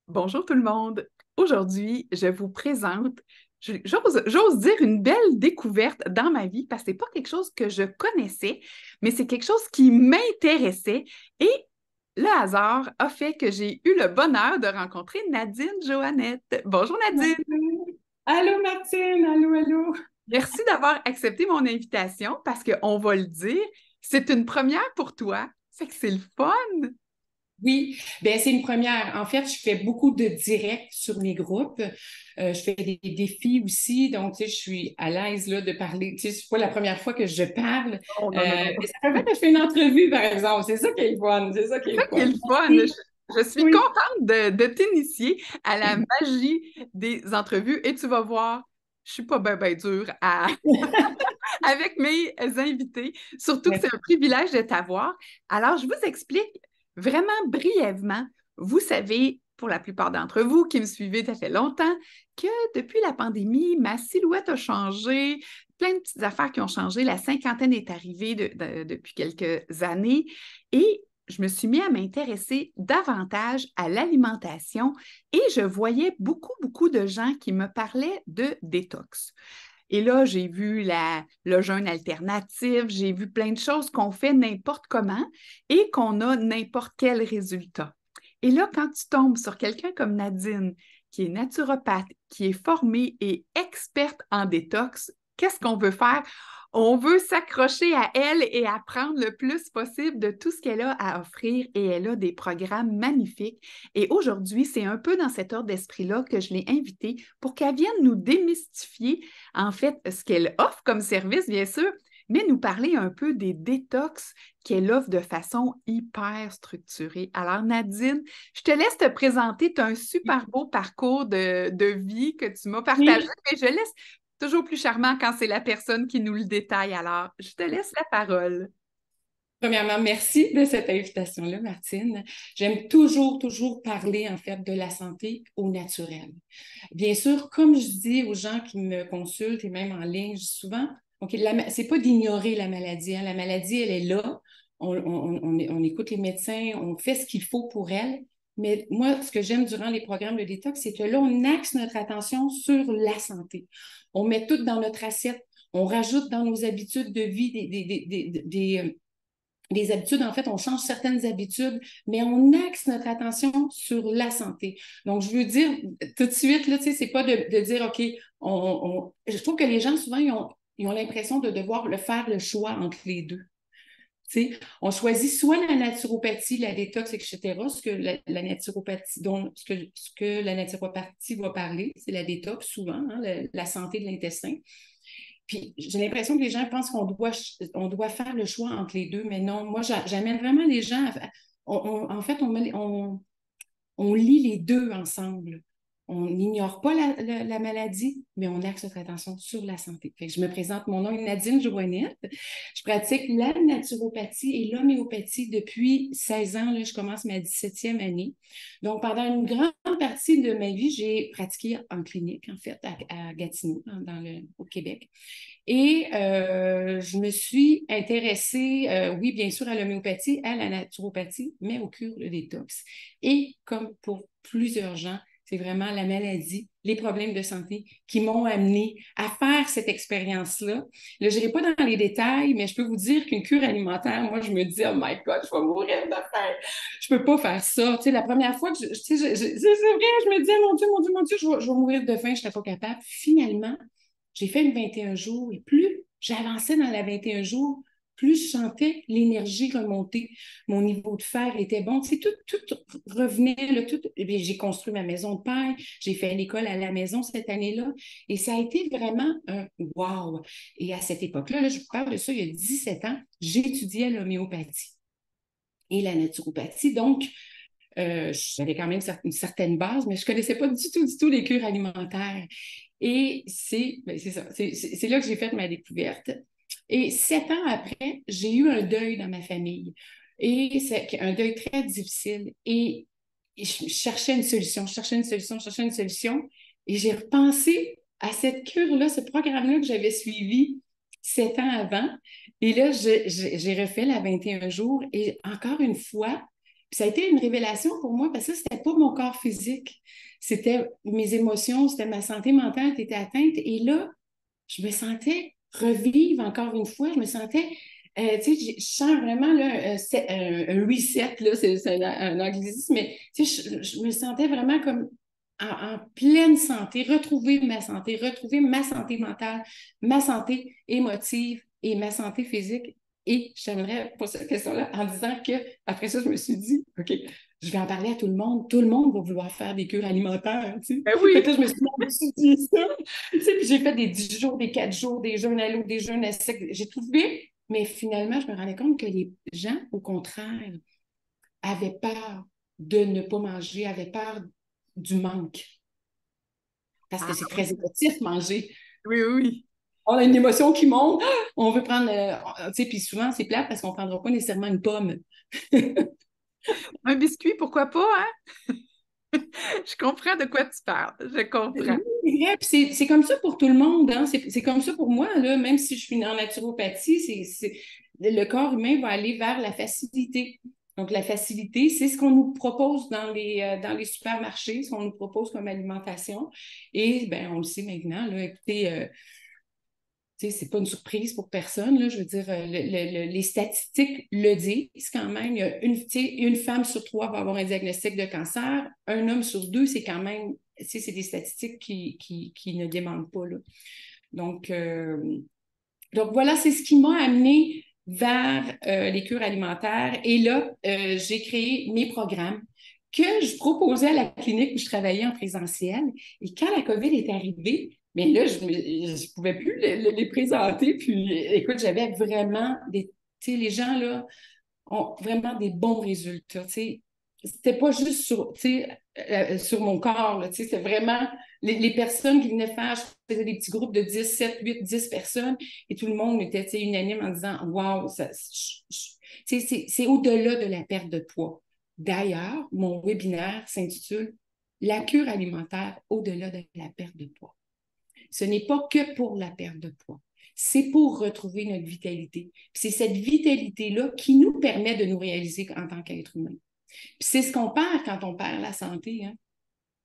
Bonjour tout le monde. Aujourd'hui, je vous présente, j'ose dire une belle découverte dans ma vie parce que c'est pas quelque chose que je connaissais, mais c'est quelque chose qui m'intéressait et le hasard a fait que j'ai eu le bonheur de rencontrer Nadine Joannette. Bonjour Nadine. Allô Martine, allô, allô. Merci d'avoir accepté mon invitation parce qu'on va le dire, c'est une première pour toi. Fait que c'est le fun. Oui, ben c'est une première. En fait, je fais beaucoup de directs sur mes groupes. Je fais des défis aussi, donc tu sais, je suis à l'aise là de parler. Tu sais, c'est pas la première fois que je parle. Oh non, non, non. Mais ça fait que je fais une entrevue, par exemple. C'est ça qui est le fun. C'est ça qui est Ça le qui est fun. le fun. Oui, Je suis oui. contente de t'initier à la magie des entrevues et tu vas voir, je suis pas ben dure avec mes invités, surtout que c'est un privilège de t'avoir. Alors, je vous explique vraiment brièvement. Vous savez, pour la plupart d'entre vous qui me suivez, ça fait longtemps que depuis la pandémie, ma silhouette a changé, plein de petites affaires qui ont changé. La cinquantaine est arrivée depuis quelques années et je me suis mis à m'intéresser davantage à l'alimentation et je voyais beaucoup de gens qui me parlaient de détox. Et là, j'ai vu le jeûne alternatif, j'ai vu plein de choses qu'on fait n'importe comment et qu'on a n'importe quel résultat. Et là, quand tu tombes sur quelqu'un comme Nadine, qui est naturopathe, qui est formée et experte en détox, qu'est-ce qu'on veut faire? On veut s'accrocher à elle et apprendre le plus possible de tout ce qu'elle a à offrir et elle a des programmes magnifiques. Et aujourd'hui, c'est un peu dans cet ordre d'esprit-là que je l'ai invitée pour qu'elle vienne nous démystifier en fait ce qu'elle offre comme service, bien sûr, mais nous parler un peu des détox qu'elle offre de façon hyper structurée. Alors, Nadine, je te laisse te présenter. Tu as un super beau parcours de vie que tu m'as partagé, Oui. mais je laisse toujours plus charmant quand c'est la personne qui nous le détaille. Alors, je te laisse la parole. Premièrement, merci de cette invitation-là, Martine. J'aime toujours parler, en fait, de la santé au naturel. Bien sûr, comme je dis aux gens qui me consultent et même en ligne, je dis souvent, OK, c'est pas d'ignorer la maladie, hein. La maladie, elle est là. On écoute les médecins, on fait ce qu'il faut pour elle. Mais moi, ce que j'aime durant les programmes de détox, c'est que là, on axe notre attention sur la santé. On met tout dans notre assiette. On rajoute dans nos habitudes de vie des habitudes, en fait, on change certaines habitudes, mais on axe notre attention sur la santé. Donc, je veux dire tout de suite, là, tu sais, c'est pas de dire, OK, je trouve que les gens, souvent, ils ont l'impression de devoir faire le choix entre les deux. Tu sais, on choisit soit la naturopathie, la détox, etc., ce que la naturopathie, ce que la naturopathie va parler, c'est la détox souvent, hein, la santé de l'intestin. Puis j'ai l'impression que les gens pensent on doit faire le choix entre les deux, mais non, moi j'amène vraiment les gens en fait, on lit les deux ensemble. On n'ignore pas la maladie, mais on axe notre attention sur la santé. Fait que je me présente, mon nom est Nadine Joannette. Je pratique la naturopathie et l'homéopathie depuis 16 ans. Là, je commence ma 17e année. Donc, pendant une grande partie de ma vie, j'ai pratiqué en clinique, en fait, à Gatineau, au Québec. Et je me suis intéressée, oui, bien sûr, à l'homéopathie, à la naturopathie, mais aux cures de détox. Et comme pour plusieurs gens, c'est vraiment la maladie, les problèmes de santé qui m'ont amené à faire cette expérience-là. Là, je n'irai pas dans les détails, mais je peux vous dire qu'une cure alimentaire, moi, je me dis, oh my God, je vais mourir de faim. Je ne peux pas faire ça. Tu sais, la première fois que c'est vrai, je me disais, mon Dieu, je vais mourir de faim, je ne serais pas capable. Finalement, j'ai fait une 21 jours et plus j'avançais dans la 21 jours, plus je sentais l'énergie remonter. Mon niveau de fer était bon. Tu sais, tout revenait. Là, j'ai construit ma maison de paille. J'ai fait l'école à la maison cette année-là. Et ça a été vraiment un wow. Et à cette époque-là, là, je vous parle de ça il y a 17 ans, j'étudiais l'homéopathie et la naturopathie. Donc, j'avais quand même une certaine base, mais je ne connaissais pas du tout les cures alimentaires. Et c'est ça, c'est là que j'ai fait ma découverte. Et 7 ans après, j'ai eu un deuil dans ma famille. Et c'est un deuil très difficile. Et je cherchais une solution, je cherchais une solution, je cherchais une solution. Et j'ai repensé à cette cure-là, ce programme-là que j'avais suivi 7 ans avant. Et là, j'ai refait la 21 jours. Et encore une fois, Puis ça a été une révélation pour moi parce que c'était pas mon corps physique. C'était mes émotions, c'était ma santé mentale qui était atteinte. Et là, je me sentais revivre encore une fois. Je me sentais, tu sais, je sens vraiment là, un reset, là, c'est un anglicisme, mais tu sais, je me sentais vraiment comme en pleine santé, retrouver ma santé mentale, ma santé émotive et ma santé physique. Et j'aimerais poser cette question-là en disant que, après ça, je me suis dit, OK, je vais en parler à tout le monde. Tout le monde va vouloir faire des cures alimentaires, tu sais. Ben Fait que oui! là, je me suis dit ça. Tu sais, puis j'ai fait des 10 jours, des 4 jours, des jeûnes à l'eau, des jeûnes à sec. J'ai trouvé, mais finalement, je me rendais compte que les gens, au contraire, avaient peur de ne pas manger, avaient peur du manque. Parce que Ah c'est oui, très émotif, manger. oui, oui. Oui. On a une émotion qui monte, on veut prendre, tu sais, puis souvent, c'est plate parce qu'on ne prendra pas nécessairement une pomme. Un biscuit, pourquoi pas, hein? Je comprends de quoi tu parles. Je comprends. Oui, c'est vrai, puis c'est comme ça pour tout le monde, hein. C'est comme ça pour moi, là, même si je suis en naturopathie, le corps humain va aller vers la facilité. Donc, la facilité, c'est ce qu'on nous propose dans les supermarchés, ce qu'on nous propose comme alimentation. Et ben, on le sait maintenant, là, écoutez, tu sais, c'est pas une surprise pour personne, là, je veux dire, les statistiques le disent quand même. Il y a tu sais, une femme sur trois va avoir un diagnostic de cancer, un homme sur deux, c'est quand même, tu sais, c'est des statistiques qui ne démentent pas, là. Donc, donc voilà, c'est ce qui m'a amené vers les cures alimentaires. Et là, j'ai créé mes programmes que je proposais à la clinique où je travaillais en présentiel. Et quand la COVID est arrivée, mais là, je ne pouvais plus les présenter. Puis, écoute, j'avais vraiment tu sais, les gens, là, ont vraiment des bons résultats. Tu sais. C'était pas juste sur, tu sais, sur mon corps, là, tu sais, c'était vraiment les personnes qui venaient faire, je faisais des petits groupes de 10, 7, 8, 10 personnes et tout le monde était tu sais, unanime en disant waouh, c'est au-delà de la perte de poids. D'ailleurs, mon webinaire s'intitule La cure alimentaire au-delà de la perte de poids. Ce n'est pas que pour la perte de poids. C'est pour retrouver notre vitalité. C'est cette vitalité-là qui nous permet de nous réaliser en tant qu'être humain. Puis c'est ce qu'on perd quand on perd la santé. Hein?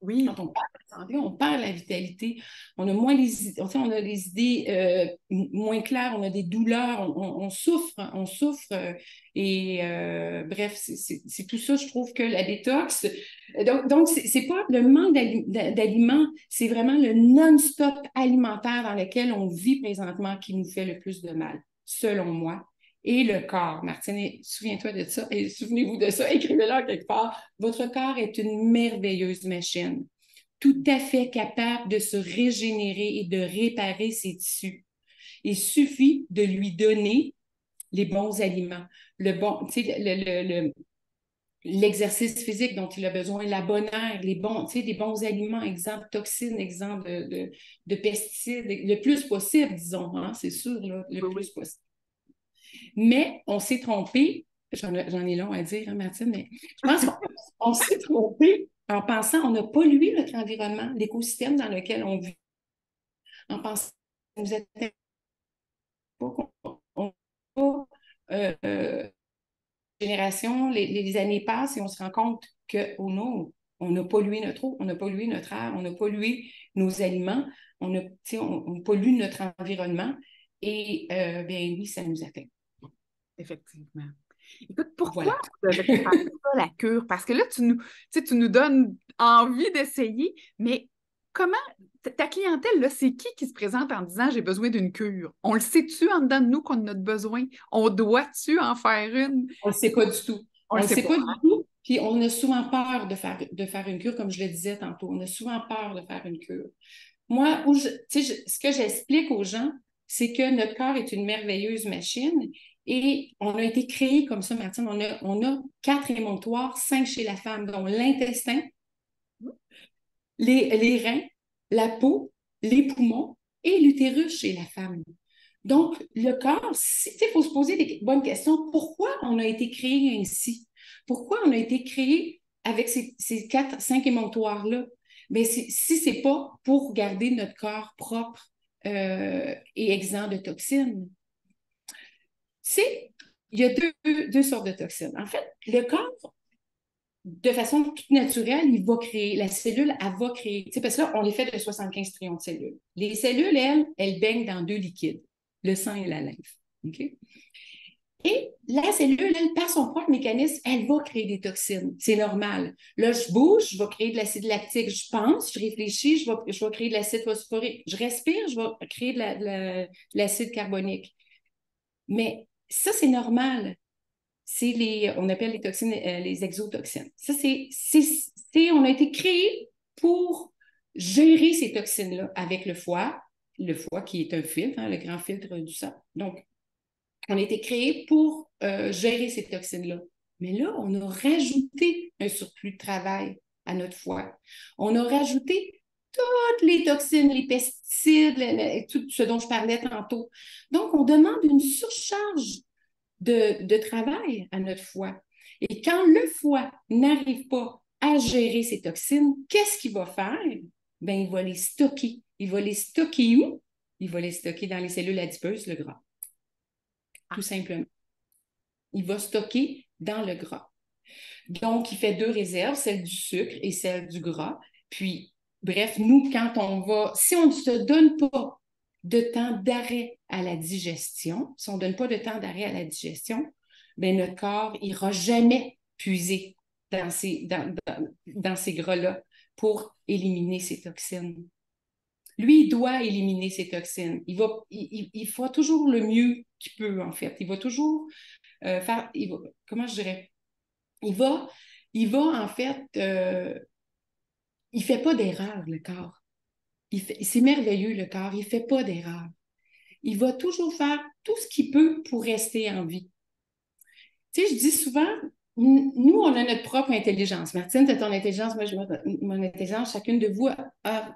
Quand Oui. on perd la santé, on perd la vitalité. On a moins on a les idées moins claires, on a des douleurs, on souffre, on souffre. Bref, c'est tout ça, je trouve que la détox. Donc c'est pas le manque d'aliments, c'est vraiment le non-stop alimentaire dans lequel on vit présentement qui nous fait le plus de mal, selon moi. Et le corps. Martine, souviens-toi de ça et souvenez-vous de ça, écrivez-le quelque part. Votre corps est une merveilleuse machine, tout à fait capable de se régénérer et de réparer ses tissus. Il suffit de lui donner les bons aliments, l'exercice physique dont il a besoin, la bonne air, les bons aliments, exempts de toxines, exempts de pesticides, le plus possible, disons, hein, c'est sûr, là, le Oui, plus oui. possible. Mais on s'est trompé, j'en ai long à dire, hein, Martine, mais je pense qu'on s'est trompé en pensant qu'on a pollué notre environnement, l'écosystème dans lequel on vit, en pensant que nous n'était pas génération, les années passent et on se rend compte que, oh non, on a pollué notre eau, on a pollué notre air, on a pollué nos aliments, on pollue notre environnement et bien oui, ça nous affecte. Effectivement. Écoute, pourquoi Voilà. on devrait faire ça, la cure? Parce que là, tu sais, tu nous donnes envie d'essayer, mais comment, ta clientèle, là, c'est qui se présente en disant j'ai besoin d'une cure? On le sait-tu en dedans de nous qu'on en a besoin? On doit-tu en faire une? On ne le sait pas du tout. On On le ne le sait sait pas. pas du tout. Puis on a souvent peur de faire une cure, comme je le disais tantôt. On a souvent peur de faire une cure. Moi, ce que j'explique aux gens, c'est que notre corps est une merveilleuse machine et on a été créé comme ça, Martine. On a 4 émonctoires, 5 chez la femme, dont l'intestin, les reins, la peau, les poumons et l'utérus chez la femme. Donc, le corps, il faut se poser des bonnes questions. Pourquoi on a été créé ainsi? Pourquoi on a été créé avec ces 4, 5 émonctoires-là? Bien, si ce n'est pas pour garder notre corps propre et exempt de toxines. Il y a deux sortes de toxines. En fait, le corps de façon toute naturelle, il va créer, la cellule, elle va créer, tu sais, parce que là, on est fait de 75 trillions de cellules. Les cellules, elles baignent dans deux liquides, le sang et la lymphe. OK? Et la cellule, elle, par son propre mécanisme, elle va créer des toxines. C'est normal. Là, je bouge, je vais créer de l'acide lactique. Je pense, je réfléchis, je vais créer de l'acide phosphorique. Je respire, je vais créer de l'acide carbonique. Mais ça, c'est normal. On appelle les toxines les exotoxines. Ça, on a été créé pour gérer ces toxines-là avec le foie qui est un filtre, hein, le grand filtre du sang. Donc, on a été créé pour gérer ces toxines-là. Mais là, on a rajouté un surplus de travail à notre foie. On a rajouté toutes les toxines, les pesticides, tout ce dont je parlais tantôt. Donc, on demande une surcharge de travail à notre foie. Et quand le foie n'arrive pas à gérer ces toxines, qu'est-ce qu'il va faire? Bien, il va les stocker. Il va les stocker où? Il va les stocker dans les cellules adipeuses, le gras. Tout simplement. Il va stocker dans le gras. Donc, il fait deux réserves, celle du sucre et celle du gras. Puis, bref, nous, quand on va, si on ne se donne pas de temps d'arrêt à la digestion, si on ne donne pas de temps d'arrêt à la digestion, bien, notre corps n'ira jamais puiser dans ces gras-là pour éliminer ces toxines. Lui, il doit éliminer ces toxines. Il fera toujours le mieux qu'il peut, en fait. Il va toujours faire... comment je dirais? Il va en fait... il ne fait pas d'erreur, le corps. C'est merveilleux, le corps. Il ne fait pas d'erreur. Il va toujours faire tout ce qu'il peut pour rester en vie. Tu sais, je dis souvent, nous, on a notre propre intelligence. Martine, tu as ton intelligence, moi, j'ai mon intelligence. Chacune de vous,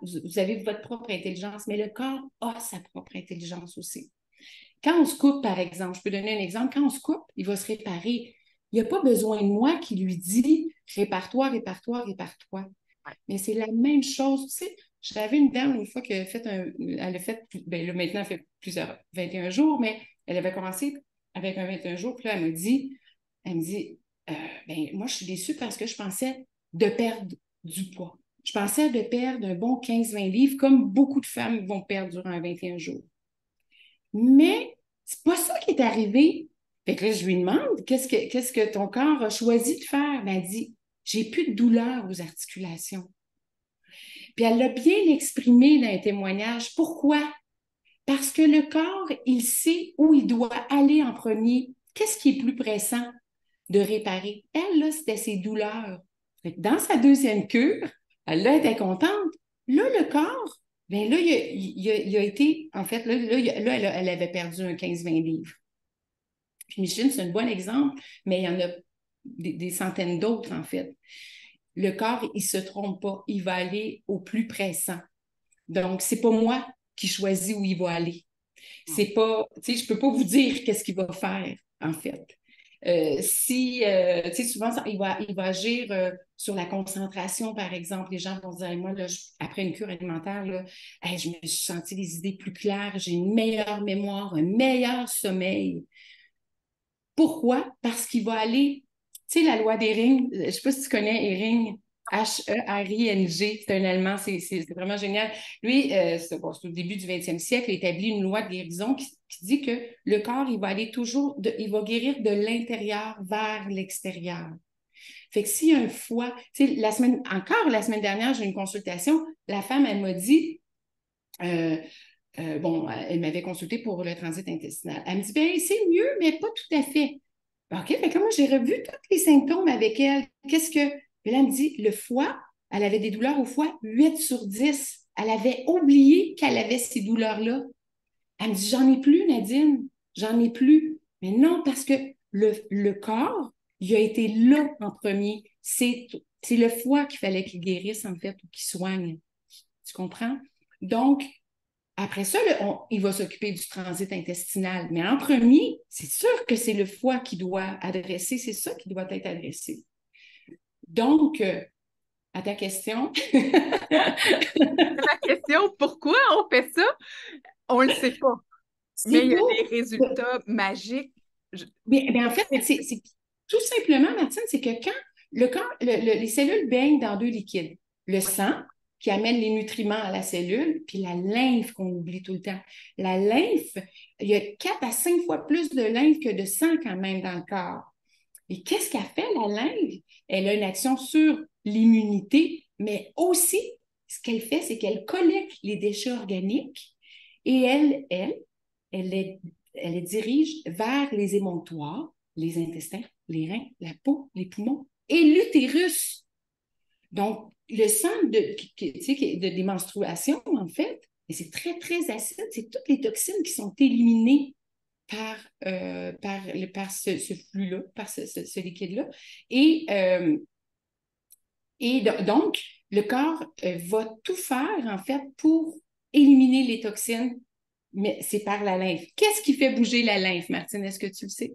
vous avez votre propre intelligence, mais le corps a sa propre intelligence aussi. Quand on se coupe, par exemple, je peux donner un exemple, quand on se coupe, il va se réparer. Il n'y a pas besoin de moi qui lui dit répare-toi, répare-toi, répare-toi. Mais c'est la même chose. Tu sais, j'avais une dame une fois qui a fait elle a fait, ben là, maintenant, elle fait plusieurs 21 jours, mais elle avait commencé avec un 21 jours, puis là, elle me dit, ben, moi, je suis déçue parce que je pensais de perdre du poids. Je pensais de perdre un bon 15-20 livres, comme beaucoup de femmes vont perdre durant un 21 jours. Mais c'est pas ça qui est arrivé. Fait que là, je lui demande, qu'est-ce que ton corps a choisi de faire? Ben, elle dit, j'ai plus de douleur aux articulations. Puis elle l'a bien exprimé dans un témoignage. Pourquoi? Parce que le corps, il sait où il doit aller en premier. Qu'est-ce qui est plus pressant de réparer? Elle, là, c'était ses douleurs. Dans sa deuxième cure, elle là, était contente. Là, le corps, bien là, il a été, en fait, là elle avait perdu un 15-20 livres. Puis Micheline, c'est un bon exemple, mais il y en a des centaines d'autres, en fait. Le corps, il ne se trompe pas. Il va aller au plus pressant. Donc, c'est pas moi qui choisis où il va aller. C'est pas, tu sais, je peux pas vous dire qu'est-ce qu'il va faire, en fait. Tu sais, souvent, il va agir sur la concentration, par exemple. Les gens vont se dire, moi, là, après une cure alimentaire, là, hey, je me suis senti les idées plus claires, j'ai une meilleure mémoire, un meilleur sommeil. Pourquoi? Parce qu'il va aller, tu sais, la loi d'Hering, je ne sais pas si tu connais Hering, H-E-R-I-N-G, c'est un Allemand, c'est vraiment génial. Lui, c'est au début du 20e siècle, il a établi une loi de guérison qui dit que le corps, il va aller toujours, il va guérir de l'intérieur vers l'extérieur. Fait que s'il y a un foie, tu sais, la semaine dernière, j'ai eu une consultation, la femme, elle m'a dit, bon, elle m'avait consulté pour le transit intestinal. Elle me dit, bien, c'est mieux, mais pas tout à fait. OK, fait que moi, j'ai revu tous les symptômes avec elle. Qu'est-ce que... Puis là, elle me dit, le foie, elle avait des douleurs au foie 8 sur 10. Elle avait oublié qu'elle avait ces douleurs-là. Elle me dit, j'en ai plus, Nadine, j'en ai plus. Mais non, parce que le corps, il a été là en premier. C'est le foie qu'il fallait qu'il guérisse, en fait, ou qu'il soigne. Tu comprends? Donc, après ça, il va s'occuper du transit intestinal. Mais en premier, c'est sûr que c'est le foie qui doit adresser, c'est ça qui doit être adressé. Donc, à ta question. La question, pourquoi on fait ça? On ne le sait pas. Mais il y a des résultats magiques. Bien, en fait, c'est tout simplement, Martine, c'est que quand Les cellules baignent dans deux liquides. Le sang, qui amène les nutriments à la cellule, puis la lymphe qu'on oublie tout le temps. La lymphe, il y a 4 à 5 fois plus de lymphe que de sang quand même dans le corps. Et qu'est-ce qu'elle fait, la lymphe? Elle a une action sur l'immunité, mais aussi, ce qu'elle fait, c'est qu'elle collecte les déchets organiques et elle les dirige vers les émonctoires, les intestins, les reins, la peau, les poumons et l'utérus. Donc, le sang des menstruations, en fait, et c'est très, très acide, c'est toutes les toxines qui sont éliminées par ce flux-là, par ce liquide-là. Donc, le corps va tout faire, en fait, pour éliminer les toxines, mais c'est par la lymphe. Qu'est-ce qui fait bouger la lymphe, Martine? Est-ce que tu le sais?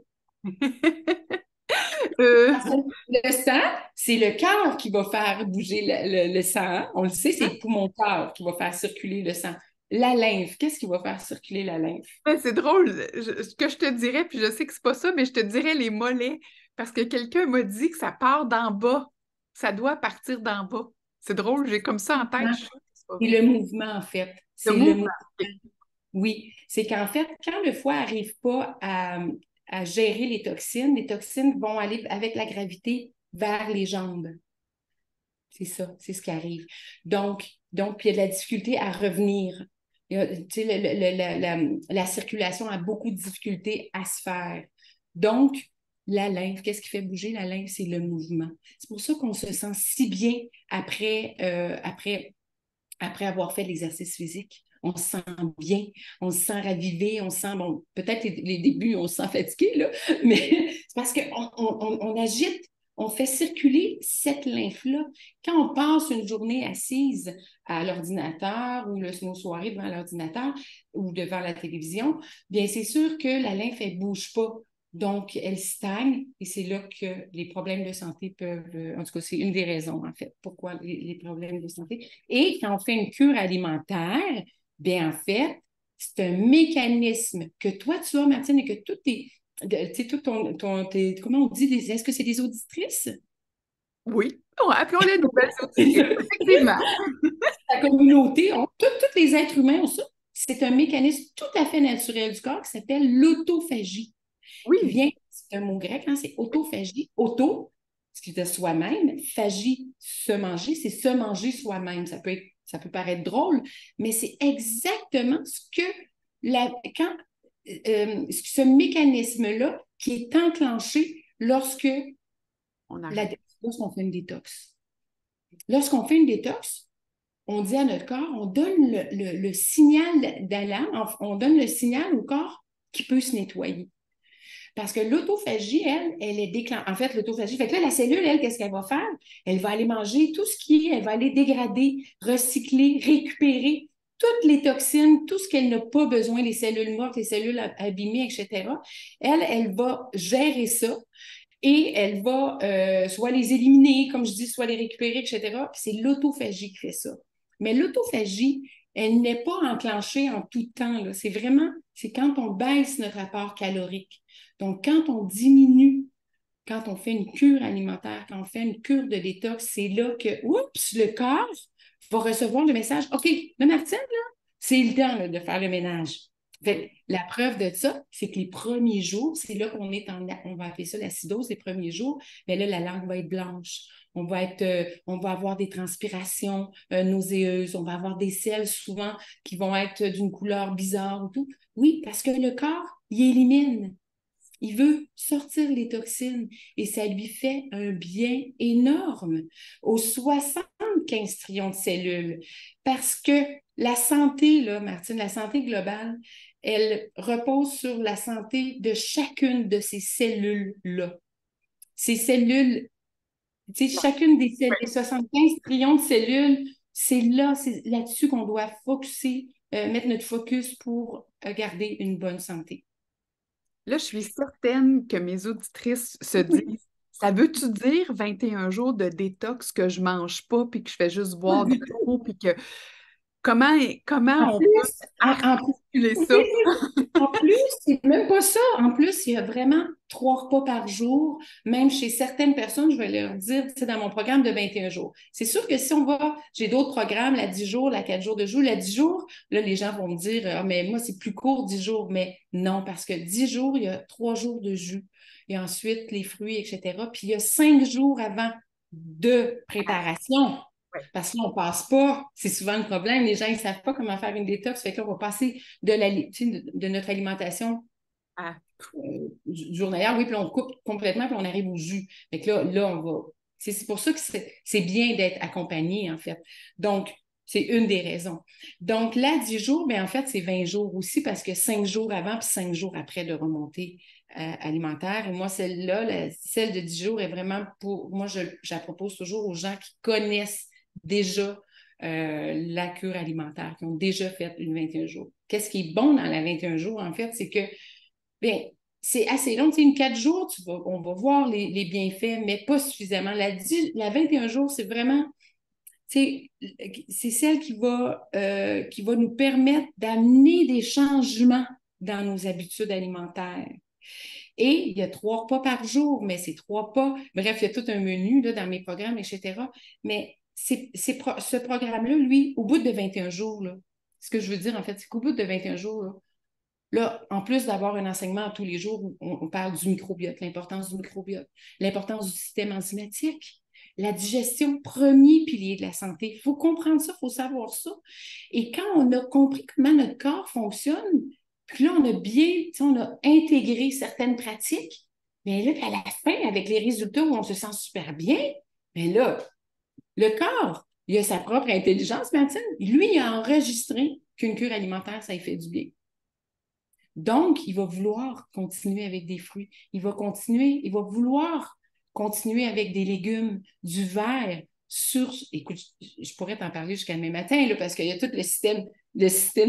Parce que le sang, c'est le cœur qui va faire bouger le sang. Hein? On le sait, c'est le poumon-cœur qui va faire circuler le sang. La lymphe, qu'est-ce qui va faire circuler la lymphe? Ouais, c'est drôle. Ce que je te dirais, puis je sais que c'est pas ça, mais je te dirais les mollets, parce que quelqu'un m'a dit que ça part d'en bas. Ça doit partir d'en bas. C'est drôle, j'ai comme ça en tête. Je suis sûre que c'est pas C'est vrai. le mouvement, en fait. Le C'est le mouvement. mouvement. Oui, c'est qu'en fait, quand le foie n'arrive pas à gérer les toxines vont aller avec la gravité vers les jambes. C'est ça, c'est ce qui arrive. Donc, il y a de la difficulté à revenir. Tu sais, la circulation a beaucoup de difficultés à se faire. Donc, la lymphe, qu'est-ce qui fait bouger la lymphe? C'est le mouvement. C'est pour ça qu'on se sent si bien après avoir fait l'exercice physique. On se sent bien, on se sent ravivé, on se sent, bon, peut-être les débuts, on se sent fatigué, là, mais c'est parce qu'on agite, on fait circuler cette lymphe-là. Quand on passe une journée assise à l'ordinateur ou nos soirées devant l'ordinateur ou devant la télévision, bien, c'est sûr que la lymphe, elle ne bouge pas. Donc, elle stagne et c'est là que les problèmes de santé peuvent, en tout cas, c'est une des raisons, en fait, pourquoi les problèmes de santé. Et quand on fait une cure alimentaire, bien, en fait, c'est un mécanisme que toi, tu as, Martine, et que tout comment on dit, est-ce que c'est des auditrices? Oui. Bon, appelons-les nouvelles auditrices. Effectivement. La communauté, tous les êtres humains ont ça. C'est un mécanisme tout à fait naturel du corps qui s'appelle l'autophagie, qui Oui. vient, c'est un mot grec, hein, c'est autophagie. Auto, ce qui est de soi-même, phagie, se manger, c'est se manger soi-même. Ça peut paraître drôle, mais c'est exactement quand, ce mécanisme-là qui est enclenché On arrête. lorsqu'on fait une détox. Lorsqu'on fait une détox, on dit à notre corps, on donne le signal d'alarme, on donne le signal au corps qui peut se nettoyer. Parce que l'autophagie, elle est déclenchée. En fait, l'autophagie, fait que là, la cellule, elle, qu'est-ce qu'elle va faire? Elle va aller manger tout ce elle va aller dégrader, recycler, récupérer toutes les toxines, tout ce qu'elle n'a pas besoin, les cellules mortes, les cellules abîmées, etc. Elle va gérer ça et elle va soit les éliminer, comme je dis, soit les récupérer, etc. Puis c'est l'autophagie qui fait ça. Mais l'autophagie, elle n'est pas enclenchée en tout temps. Là. C'est quand on baisse notre apport calorique. Donc, quand on diminue, quand on fait une cure alimentaire, quand on fait une cure de détox, c'est là que, oups, le corps va recevoir le message. OK, là, Martine, là, c'est le temps là, de faire le ménage. Fait, la preuve de ça, c'est que les premiers jours, c'est là qu'on est on va appeler ça l'acidose, les premiers jours, mais là, la langue va être blanche. On va avoir des transpirations nauséeuses, on va avoir des selles souvent qui vont être d'une couleur bizarre ou tout. Oui, parce que le corps, il élimine. Il veut sortir les toxines et ça lui fait un bien énorme aux 75 trillions de cellules. Parce que la santé, là, Martine, la santé globale, elle repose sur la santé de chacune de ces cellules-là. Ces cellules, tu sais, chacune des 75 trillions de cellules, c'est là-dessus qu'on doit mettre notre focus pour garder une bonne santé. Là, je suis certaine que mes auditrices se Oui. disent, ça veut-tu dire 21 jours de détox que je mange pas puis que je fais juste Pas boire de du tout. l'eau puis que comment En on peut plus, articuler ça? En plus, c'est même pas ça. En plus, il y a vraiment 3 repas par jour. Même chez certaines personnes, je vais leur dire, c'est dans mon programme de 21 jours. C'est sûr que si on va, j'ai d'autres programmes, la 10 jours, la 4 jours de jus, la 10 jours, là, les gens vont me dire, ah, mais moi, c'est plus court, 10 jours. Mais non, parce que 10 jours, il y a 3 jours de jus. Et ensuite, les fruits, etc. Puis il y a 5 jours avant de préparation. Ouais. Parce qu'on ne passe pas, c'est souvent le problème, les gens ne savent pas comment faire une détox, fait que là, on va passer de notre alimentation Ah, journalière, oui, puis on coupe complètement, puis on arrive au jus. Fait que là on va. C'est pour ça que c'est bien d'être accompagné, en fait. Donc, c'est une des raisons. Donc, là, 10 jours, bien, en fait, c'est 20 jours aussi, parce que 5 jours avant, puis 5 jours après de remontée alimentaire. Et moi, celle-là, celle de 10 jours est vraiment pour. Moi, je la propose toujours aux gens qui connaissent déjà la cure alimentaire, qui ont déjà fait une 21 jours. Qu'est-ce qui est bon dans la 21 jours, en fait, c'est que, bien, c'est assez long. Tu sais, une 4 jours, on va voir les bienfaits, mais pas suffisamment. La 21 jours, c'est vraiment, c'est celle qui va nous permettre d'amener des changements dans nos habitudes alimentaires. Et il y a 3 repas par jour, mais c'est 3 repas. Bref, il y a tout un menu là, dans mes programmes, etc. Mais ce programme-là, lui, au bout de 21 jours, là, ce que je veux dire, en fait, c'est qu'au bout de 21 jours, là, en plus d'avoir un enseignement tous les jours où on parle du microbiote, l'importance du microbiote, l'importance du système enzymatique, la digestion, premier pilier de la santé. Il faut comprendre ça, il faut savoir ça. Et quand on a compris comment notre corps fonctionne, puis là, on a intégré certaines pratiques, mais là, à la fin, avec les résultats où on se sent super bien, mais là, le corps, il a sa propre intelligence, Martine. Lui, il a enregistré qu'une cure alimentaire, ça lui fait du bien. Donc, il va vouloir continuer avec des fruits. Il va vouloir continuer avec des légumes, du verre. Écoute, je pourrais t'en parler jusqu'à demain matin, là, parce qu'il y a tout le système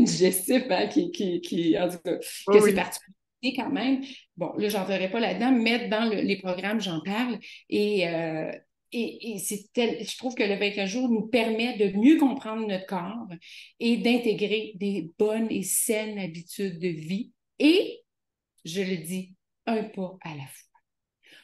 digestif hein, en tout cas, que c'est oui. particulier quand même. Bon, là, j'en ferai pas là-dedans, mais dans les programmes, j'en parle. Je trouve que le 21 jours nous permet de mieux comprendre notre corps et d'intégrer des bonnes et saines habitudes de vie et, je le dis, un pas à la fois.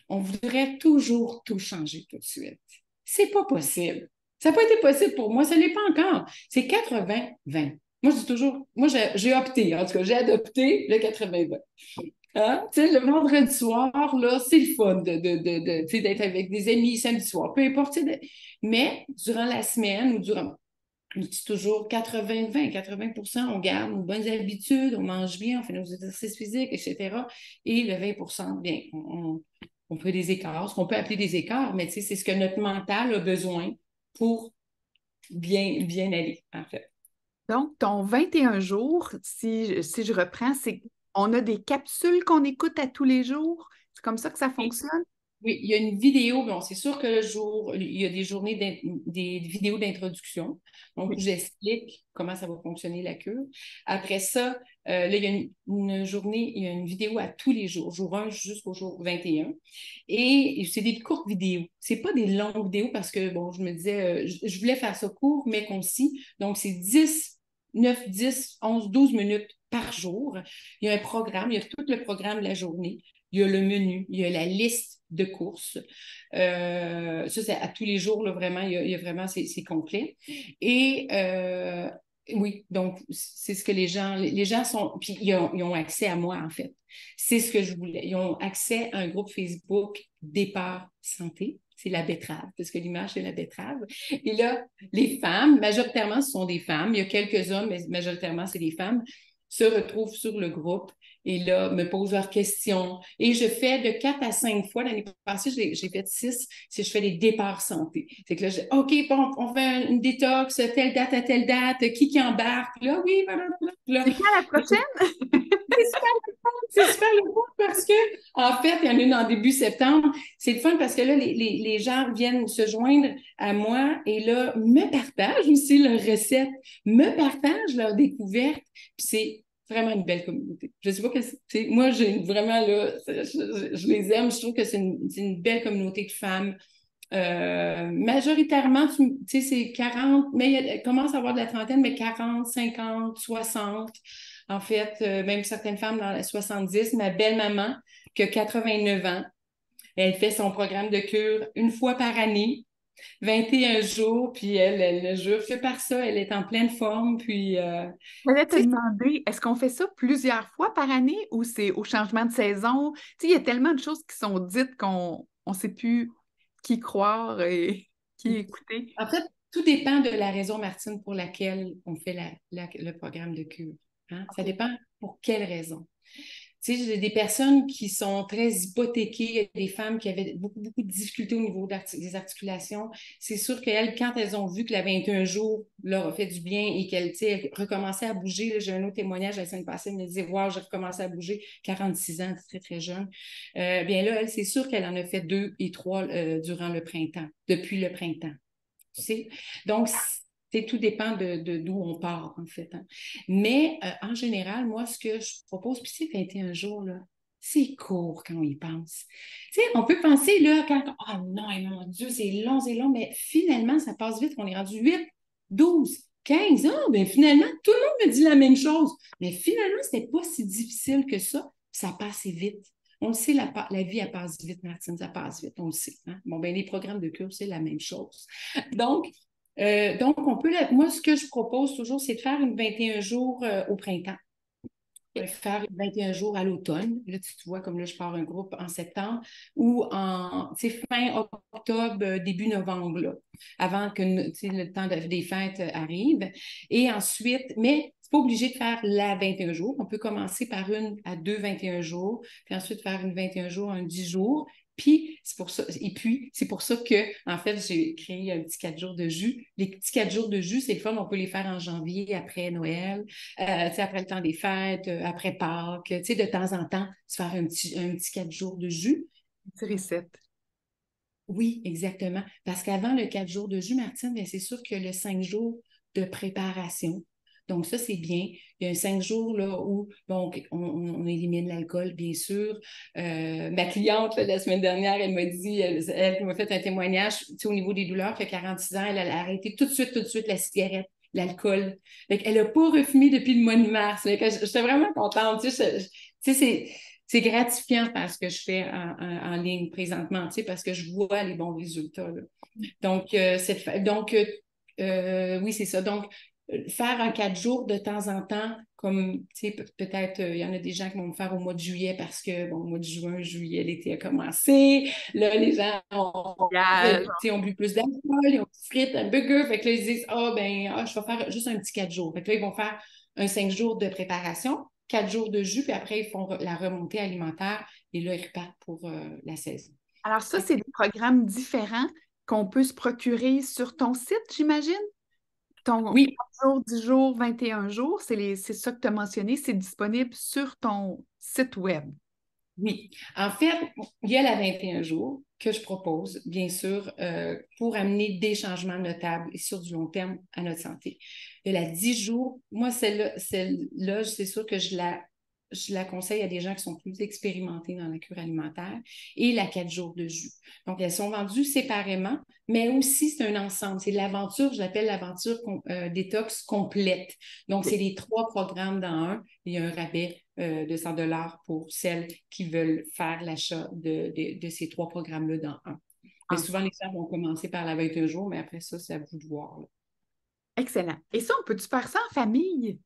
On voudrait toujours tout changer tout de suite. C'est pas possible. Ça n'a pas été possible pour moi, ça ne l'est pas encore. C'est 80-20. Moi, je dis toujours, moi, j'ai opté, en tout cas, j'ai adopté le 80-20. Hein? Tu sais, le vendredi soir, là, c'est le fun d'être avec des amis samedi soir, peu importe. Mais durant la semaine ou durant je dis toujours 80-20. 80%, on garde nos bonnes habitudes, on mange bien, on fait nos exercices physiques, etc. Et le 20%, bien, on fait des écarts, ce qu'on peut appeler des écarts, mais c'est ce que notre mental a besoin pour bien aller, en fait. Donc, ton 21 jours, si je reprends, c'est on a des capsules qu'on écoute à tous les jours. C'est comme ça que ça fonctionne? Oui, il y a une vidéo. Bon, c'est sûr que il y a des journées, des vidéos d'introduction. Donc, Oui. j'explique comment ça va fonctionner la cure. Après ça, là, il y a une journée, il y a une vidéo à tous les jours, jour 1 jusqu'au jour 21. Et c'est des courtes vidéos. C'est pas des longues vidéos parce que, bon, je me disais, je voulais faire ça court, mais concis. Donc, c'est 9, 10, 11, 12 minutes par jour. Il y a un programme, il y a tout le programme de la journée. Il y a le menu, il y a la liste de courses. Ça, c'est à tous les jours, là, vraiment, il y a vraiment, c'est complet. Et oui, donc, c'est ce que les gens sont, puis ils ont accès à moi, en fait. C'est ce que je voulais. Ils ont accès à un groupe Facebook Départ Santé. C'est la betterave, parce que l'image, c'est la betterave. Et là, les femmes, majoritairement, ce sont des femmes. Il y a quelques hommes, mais majoritairement, c'est des femmes, se retrouvent sur le groupe et là, me posent leurs questions. Et je fais de 4 à 5 fois. L'année passée, j'ai fait 6, si je fais des départs santé. C'est que là, je dis, OK, bon, on fait une détox, telle date à telle date, qui embarque? Là, oui, blablabla. Là, C'est quand la prochaine? c'est super le fun, c'est super le fun parce que, en fait, il y en a une en début septembre. C'est le fun parce que là, les gens viennent se joindre à moi et là, me partagent aussi leurs recettes, me partagent leurs découvertes. Puis c'est vraiment une belle communauté. Je sais pas que c'est. Moi, j'ai vraiment là, je les aime. Je trouve que c'est une belle communauté de femmes. Majoritairement, tu sais, c'est 40, mais il commence à avoir de la trentaine, mais 40, 50, 60. En fait, même certaines femmes dans les 70, ma belle-maman, qui a 89 ans, elle fait son programme de cure une fois par année, 21 jours, puis elle le jure que par ça, elle est en pleine forme, puis, Je voulais te tu sais, demander, est-ce qu'on fait ça plusieurs fois par année ou c'est au changement de saison? Tu sais, il y a tellement de choses qui sont dites qu'on ne sait plus qui croire et qui écouter. en fait, tout dépend de la raison, Martine, pour laquelle on fait le programme de cure. Hein? Ça OK. dépend pour quelle raison. Tu sais, j'ai des personnes qui sont très hypothéquées, des femmes qui avaient beaucoup, beaucoup de difficultés au niveau des articulations. C'est sûr qu'elles, quand elles ont vu que la 21 jours leur a fait du bien et qu'elles, tu sais, recommençaient à bouger, là, j'ai un autre témoignage la semaine passée, elle me disait, wow, j'ai recommencé à bouger, 46 ans, très, très jeune. Bien là, elle, c'est sûr qu'elle en a fait 2 et 3 durant le printemps, depuis le printemps. Tu sais? Donc, tout dépend d'où on part, en fait. Hein. Mais en général, moi, ce que je propose, puis c'est 21 jours, là, c'est court quand on y pense. Tu sais, on peut penser, là, quand, oh non, mon Dieu, c'est long, mais finalement, ça passe vite. On est rendu 8, 12, 15 ans. Bien, finalement, tout le monde me dit la même chose. Mais finalement, c'était pas si difficile que ça passe vite. On le sait, la vie, elle passe vite, Martine, ça passe vite, on le sait. Hein? Bon, ben les programmes de cure, c'est la même chose. Donc, on peut, moi, ce que je propose toujours, c'est de faire une 21 jours au printemps. Faire 21 jours à l'automne. Là, tu vois, comme là, je pars un groupe en septembre ou fin octobre, début novembre, là, avant que le temps des fêtes arrive. Et ensuite, mais c'est pas obligé de faire la 21 jours. On peut commencer par une à 2 21 jours, puis ensuite faire une 21 jours, un 10 jours. Puis, c'est pour ça que, en fait, j'ai créé un petit 4 jours de jus. Les petits 4 jours de jus, c'est le fun. On peut les faire en janvier, après Noël, après le temps des fêtes, après Pâques. De temps en temps, se faire un petit 4 jours de jus. Une recette. Oui, exactement. Parce qu'avant le 4 jours de jus, Martine, bien, c'est sûr que le 5 jours de préparation. Donc, ça, c'est bien. Il y a un 5 jours là, où bon, on élimine l'alcool, bien sûr. Ma cliente, là, la semaine dernière, elle m'a dit, elle m'a fait un témoignage au niveau des douleurs, qu'à 46 ans, elle a arrêté tout de suite la cigarette, l'alcool. Elle n'a pas refumé depuis le mois de mars. J'étais vraiment contente. C'est gratifiant par ce que je fais en ligne présentement, parce que je vois les bons résultats. Là. Donc, oui, c'est ça. Donc, faire un 4 jours de temps en temps, comme, peut-être, il y en a des gens qui vont me faire au mois de juillet parce que, bon, au mois de juin, juillet, l'été a commencé. Là, les gens Gage. ont bu plus d'alcool, ils ont frites, un burger. Fait que là, ils disent, je vais faire juste un petit 4 jours. Fait que là, ils vont faire un 5 jours de préparation, 4 jours de jus, puis après, ils font la remontée alimentaire et là, ils repartent pour la saison. Alors ça, c'est des programmes différents qu'on peut se procurer sur ton site, j'imagine? Ton 4 Oui, jours, 10 jours, 21 jours, c'est ça que tu as mentionné, c'est disponible sur ton site web. oui. En fait, il y a la 21 jours que je propose, bien sûr, pour amener des changements notables et sur du long terme à notre santé. Il y a la 10 jours. Moi, celle-là, c'est sûr que je la conseille à des gens qui sont plus expérimentés dans la cure alimentaire et la 4 jours de jus. Donc, elles sont vendues séparément, mais aussi c'est un ensemble. C'est l'aventure, je l'appelle l'aventure détox complète. Donc, c'est les 3 programmes dans un. Il y a un rabais de 100 pour celles qui veulent faire l'achat de ces 3 programmes-là dans un. Mais Ah, souvent, les femmes vont commencer par la 21 jours, mais après ça, c'est à vous de voir. Là. excellent. Et ça, on peut-tu faire ça en famille?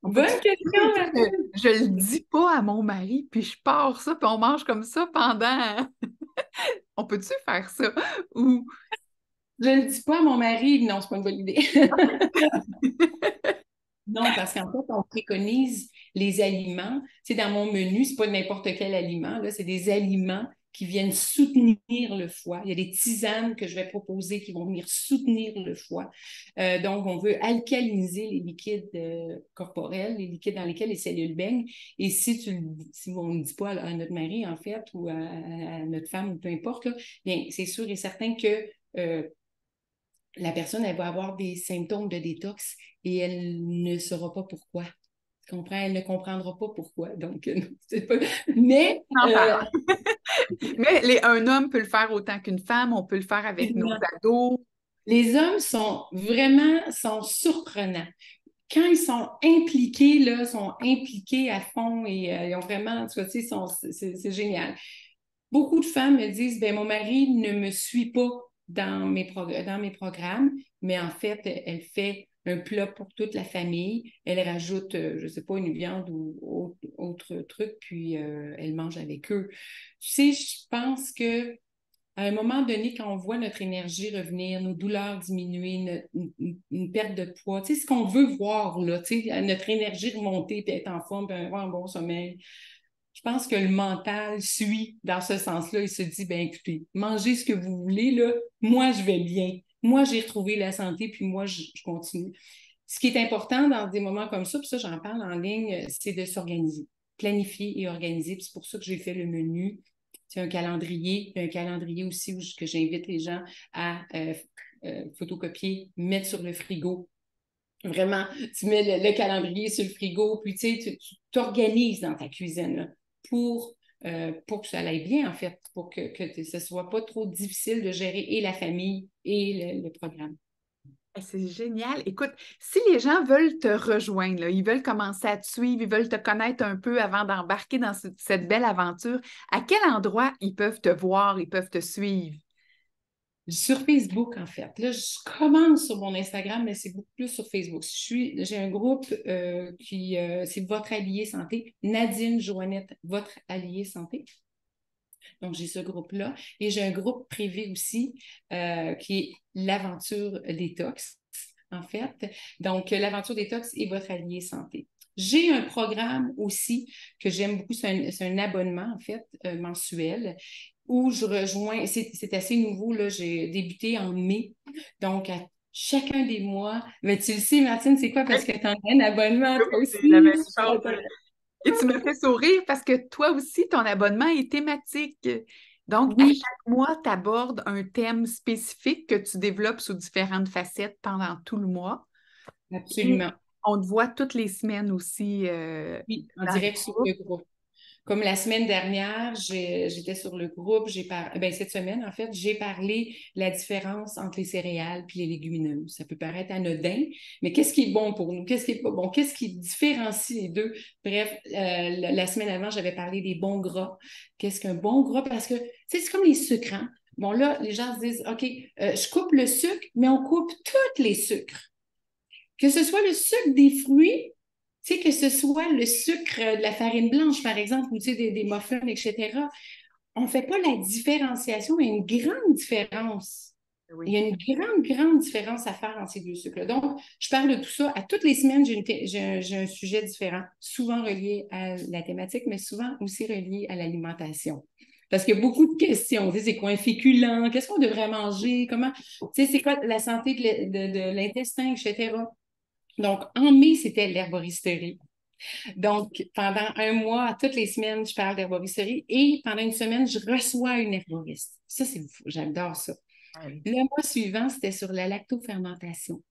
On peut-tu... Bonne question, Marie. Je le dis pas à mon mari, puis je pars ça, puis on mange comme ça pendant... On peut-tu faire ça? Ou... Je ne le dis pas à mon mari. Non, c'est pas une bonne idée. Non, parce qu'en fait, on préconise les aliments. Tu sais, dans mon menu, c'est pas n'importe quel aliment, là, c'est des aliments qui viennent soutenir le foie. Il y a des tisanes que je vais proposer qui vont venir soutenir le foie. Donc, on veut alcaliniser les liquides corporels, les liquides dans lesquels les cellules baignent. Et si on ne dit pas à notre mari, en fait, ou à notre femme, ou peu importe, là, bien, c'est sûr et certain que la personne, elle va avoir des symptômes de détox et elle ne saura pas pourquoi. Tu comprends? Elle ne comprendra pas pourquoi. Donc, c'est pas... Mais On en parle. Mais un homme peut le faire autant qu'une femme, on peut le faire avec nos ados. les hommes sont surprenants. quand ils sont impliqués, là, sont impliqués à fond et ils ont vraiment, tu vois, tu sais, c'est génial. Beaucoup de femmes me disent, ben mon mari ne me suit pas dans mes programmes, mais en fait, elle fait un plat pour toute la famille. Elle rajoute, je ne sais pas, une viande ou autre truc, puis elle mange avec eux. Tu sais, je pense que à un moment donné, quand on voit notre énergie revenir, nos douleurs diminuer, une perte de poids, tu sais, ce qu'on veut voir, là, tu sais, notre énergie remonter, puis être en forme, puis avoir un bon sommeil, je pense que le mental suit dans ce sens-là. Il se dit, ben écoutez, mangez ce que vous voulez, là, moi, je vais bien. Moi, j'ai retrouvé la santé, puis moi, je continue. Ce qui est important dans des moments comme ça, puis ça, j'en parle en ligne, c'est de s'organiser, planifier et organiser. Puis c'est pour ça que j'ai fait le menu. C'est un calendrier. Il y a un calendrier aussi que j'invite les gens à photocopier, mettre sur le frigo. Vraiment, tu mets le calendrier sur le frigo, puis tu sais, tu t'organises dans ta cuisine là, pour que ça aille bien, en fait, pour que ce ne soit pas trop difficile de gérer et la famille et le programme. C'est génial. Écoute, si les gens veulent te rejoindre, là, ils veulent commencer à te suivre, ils veulent te connaître un peu avant d'embarquer dans cette belle aventure, à quel endroit ils peuvent te voir, ils peuvent te suivre? Sur Facebook, en fait. Là, je commence sur mon Instagram, mais c'est beaucoup plus sur Facebook. J'ai un groupe c'est Votre Allié Santé, Nadine Joannette, Votre Allié Santé. Donc, j'ai ce groupe-là. Et j'ai un groupe privé aussi qui est l'Aventure Détox, en fait. Donc, l'Aventure Détox et Votre Allié Santé. J'ai un programme aussi que j'aime beaucoup, c'est un abonnement, en fait, mensuel, où je rejoins, c'est assez nouveau, là, j'ai débuté en mai. Donc, à chacun des mois, mais tu le sais, Martine, c'est quoi? Parce que tu as un abonnement, Oui, toi c'est la même aussi. chose. Et tu me fais sourire parce que toi aussi, ton abonnement est thématique. Donc, à Oui, chaque mois, tu abordes un thème spécifique que tu développes sous différentes facettes pendant tout le mois. Et absolument. on te voit toutes les semaines aussi Oui, en dans le direct sur groupe. le groupe. Comme la semaine dernière, j'étais sur le groupe, cette semaine, en fait, j'ai parlé de la différence entre les céréales et les légumineuses. Ça peut paraître anodin, mais qu'est-ce qui est bon pour nous? Qu'est-ce qui est pas bon? Qu'est-ce qui différencie les deux? Bref, la semaine avant, j'avais parlé des bons gras. Qu'est-ce qu'un bon gras? Parce que, tu sais, c'est comme les sucres, hein? Bon, là, les gens se disent, OK, je coupe le sucre, mais on coupe tous les sucres. Que ce soit le sucre des fruits, tu sais, que ce soit le sucre de la farine blanche, par exemple, ou tu sais, des muffins, etc. On ne fait pas la différenciation, mais une grande différence. Il Oui. y a une grande, grande différence à faire entre ces deux sucres-là. Donc, je parle de tout ça. À toutes les semaines, j'ai un sujet différent, souvent relié à la thématique, mais souvent aussi relié à l'alimentation. Parce qu'il y a beaucoup de questions. Tu sais, c'est quoi un féculent? Qu'est-ce qu'on devrait manger? Comment, tu sais, c'est quoi la santé de l'intestin, etc. Donc, en mai, c'était l'herboristerie. Donc, pendant un mois, toutes les semaines, je parle d'herboristerie et pendant une semaine, je reçois une herboriste. Ça, c'est fou. J'adore ça. Ouais. Le mois suivant, c'était sur la lactofermentation,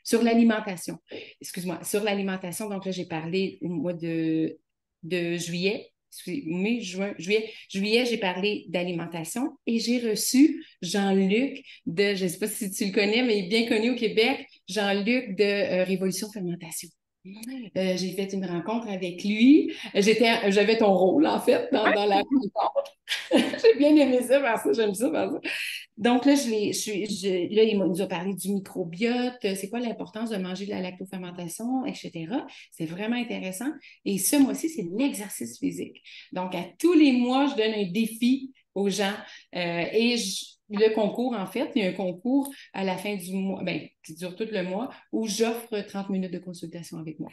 sur l'alimentation. Excuse-moi, sur l'alimentation. Donc là, j'ai parlé au mois de juillet. Mai, juin, juillet. Juillet, j'ai parlé d'alimentation et j'ai reçu Jean-Luc je ne sais pas si tu le connais, mais il est bien connu au Québec, Jean-Luc de Révolution Fermentation. J'ai fait une rencontre avec lui. J'avais ton rôle, en fait, dans la rencontre. J'ai bien aimé ça, parce que j'aime ça, parce que donc là, là, il nous a parlé du microbiote, c'est quoi l'importance de manger de la lactofermentation, etc. C'est vraiment intéressant. Et ce mois-ci, c'est l'exercice physique. Donc, à tous les mois, je donne un défi aux gens. Le concours, en fait, il y a un concours à la fin du mois, qui dure tout le mois, où j'offre 30 minutes de consultation avec moi.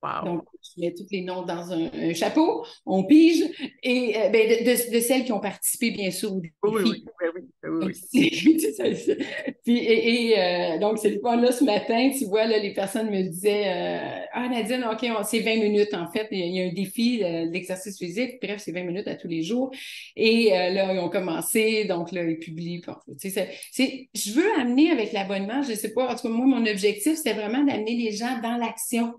Wow. Donc, je mets tous les noms dans un chapeau, on pige, et de celles qui ont participé, bien sûr, au Oui, oui, oui, défi. oui, oui, oui, oui. Puis, donc, c'est le fun. Là, ce matin, tu vois, là, les personnes me disaient Ah, Nadine, OK, c'est 20 minutes, en fait. Il y a un défi, l'exercice physique. Bref, c'est 20 minutes à tous les jours. Et là, ils ont commencé. Donc, là, ils publient. Tu sais, je veux amener avec l'abonnement, je ne sais pas, en tout cas, moi, mon objectif, c'était vraiment d'amener les gens dans l'action.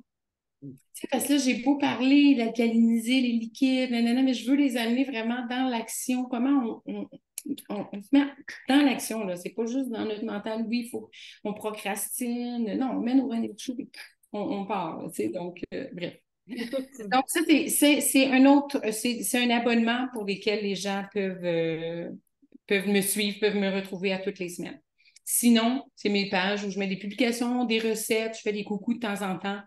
Tu sais, parce que là, j'ai beau parler d'alcaliniser les liquides, nanana, mais je veux les amener vraiment dans l'action. Comment on se met dans l'action, là. C'est pas juste dans notre mental, oui, il faut on procrastine. Non, on met nos rendez-vous chauds. on part, tu sais, donc, bref. Effectivement. Donc, ça, c'est un autre, c'est un abonnement pour lesquels les gens peuvent me suivre, peuvent me retrouver à toutes les semaines. Sinon, c'est mes pages où je mets des publications, des recettes, je fais des coucous de temps en temps.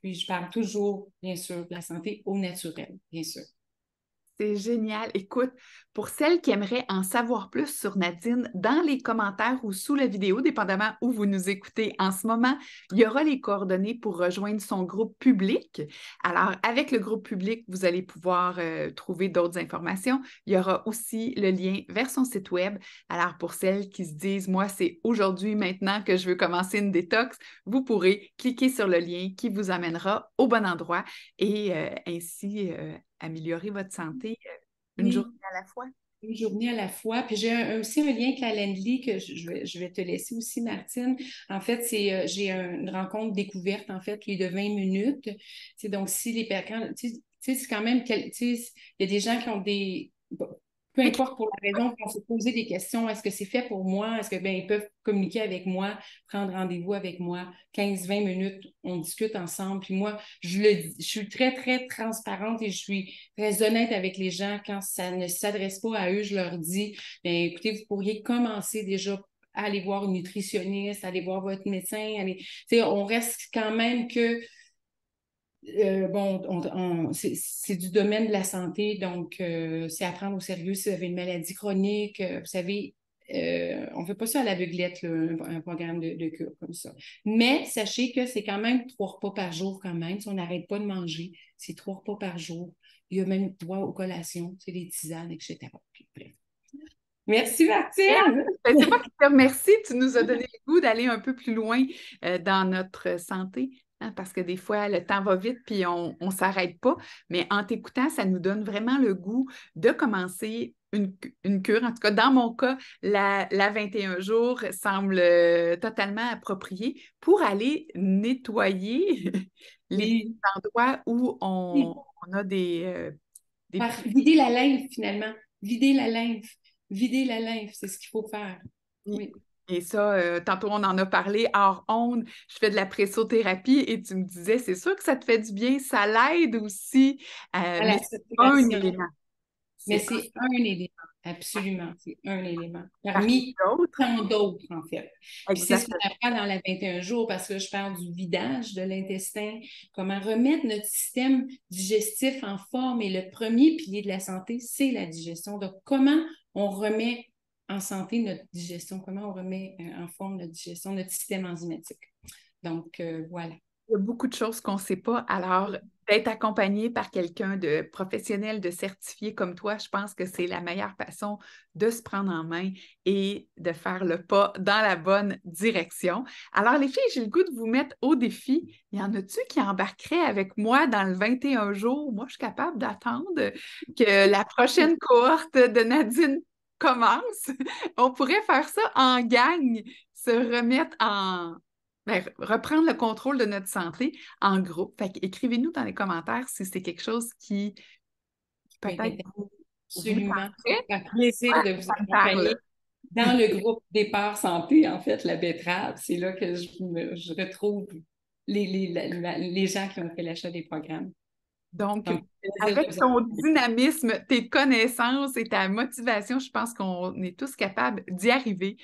Puis je parle toujours, bien sûr, de la santé au naturel, bien sûr. C'est génial. Écoute, pour celles qui aimeraient en savoir plus sur Nadine, dans les commentaires ou sous la vidéo, dépendamment où vous nous écoutez en ce moment, il y aura les coordonnées pour rejoindre son groupe public. Alors, avec le groupe public, vous allez pouvoir trouver d'autres informations. Il y aura aussi le lien vers son site web. Alors, pour celles qui se disent, moi, c'est aujourd'hui, maintenant que je veux commencer une détox, vous pourrez cliquer sur le lien qui vous amènera au bon endroit et ainsi améliorer votre santé une journée Oui, à la fois. une journée à la fois. Puis j'ai aussi un lien Calendly que je vais te laisser aussi, Martine. En fait, j'ai une rencontre découverte, en fait, qui est de 20 minutes. C'est donc, si les personnes, tu sais, c'est quand même, tu sais, il y a des gens qui ont des, bon, peu importe pour la raison, qui vont se poser des questions. Est-ce que c'est fait pour moi? Est-ce que, ben, ils peuvent communiquer avec moi, prendre rendez-vous avec moi, 15-20 minutes, on discute ensemble. Puis moi, je suis très, très transparente et je suis très honnête avec les gens. Quand ça ne s'adresse pas à eux, je leur dis, bien, écoutez, vous pourriez commencer déjà à aller voir une nutritionniste, aller voir votre médecin. On reste quand même que bon, c'est du domaine de la santé, donc c'est à prendre au sérieux si vous avez une maladie chronique. Vous savez, on ne fait pas ça à l'aveuglette, là, un programme de cure comme ça. Mais sachez que c'est quand même 3 repas par jour quand même. Si on n'arrête pas de manger, c'est 3 repas par jour. Il y a même 3 aux collations, c'est des tisanes, etc. Puis, bref. Merci, Martine! Ben, c'est moi qui te remercie. Tu nous as donné le goût d'aller un peu plus loin dans notre santé, hein, parce que des fois, le temps va vite puis on ne s'arrête pas. Mais en t'écoutant, ça nous donne vraiment le goût de commencer une cure. En tout cas, dans mon cas, la 21 jours semble totalement appropriée pour aller nettoyer les petits Oui. endroits où Oui. on a des Par petits. vider la lymphe, finalement. Vider la lymphe. Vider la lymphe, c'est ce qu'il faut faire. Oui. Et ça, tantôt on en a parlé hors onde, je fais de la pressothérapie et tu me disais, c'est sûr que ça te fait du bien, ça l'aide aussi, À mais la c'est un circulation. élément. Mais C'est c'est un élément, absolument, c'est un élément. parmi Parmi d'autres. tant d'autres, en fait. Puis c'est ce qu'on Exactement. apprend dans la 21 jours, parce que je parle du vidage de l'intestin, comment remettre notre système digestif en forme. Et le premier pilier de la santé, c'est la digestion. Donc, comment on remet en santé notre digestion, comment on remet en forme notre digestion, notre système enzymatique. Donc, voilà. Il y a beaucoup de choses qu'on ne sait pas. Alors, d'être accompagné par quelqu'un de professionnel, de certifié comme toi, je pense que c'est la meilleure façon de se prendre en main et de faire le pas dans la bonne direction. Alors, les filles, j'ai le goût de vous mettre au défi. Il y en a-tu qui embarqueraient avec moi dans le 21 jours? Moi, je suis capable d'attendre que la prochaine cohorte de Nadine commence. On pourrait faire ça en gang, se remettre en ben, reprendre le contrôle de notre santé en groupe. Fait écrivez-nous dans les commentaires si c'est quelque chose qui Peut être peut-être vous absolument. tenterait. Un plaisir Moi, de vous ça me parle. accompagner dans le groupe Départ Santé, en fait, la betterave. C'est là que je retrouve les gens qui ont fait l'achat des programmes. Donc, Donc, plaisir de avec vous ton accompagner. dynamisme, tes connaissances et ta motivation, je pense qu'on est tous capables d'y arriver.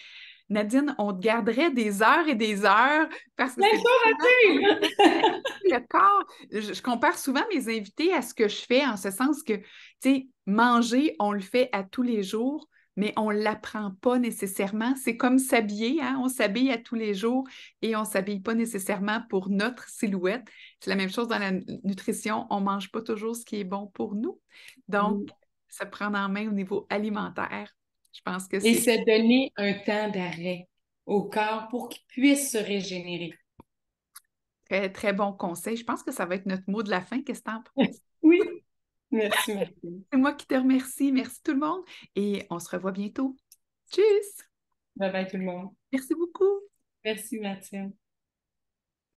Nadine, on te garderait des heures et des heures parce que Bien c'est sûr, Mathilde! le corps. Je compare souvent mes invités à ce que je fais en ce sens que, tu sais, manger, on le fait à tous les jours, mais on ne l'apprend pas nécessairement. C'est comme s'habiller, hein? On s'habille à tous les jours et on ne s'habille pas nécessairement pour notre silhouette. C'est la même chose dans la nutrition. On ne mange pas toujours ce qui est bon pour nous. Donc, Oui. se prendre en main au niveau alimentaire, je pense que Et c'est se donner un temps d'arrêt au corps pour qu'il puisse se régénérer. très, très bon conseil. Je pense que ça va être notre mot de la fin. Qu'est-ce que tu en penses? Oui, merci Mathilde. C'est moi qui te remercie. Merci tout le monde et on se revoit bientôt. Tchuss! Bye bye tout le monde. Merci beaucoup. Merci Mathilde.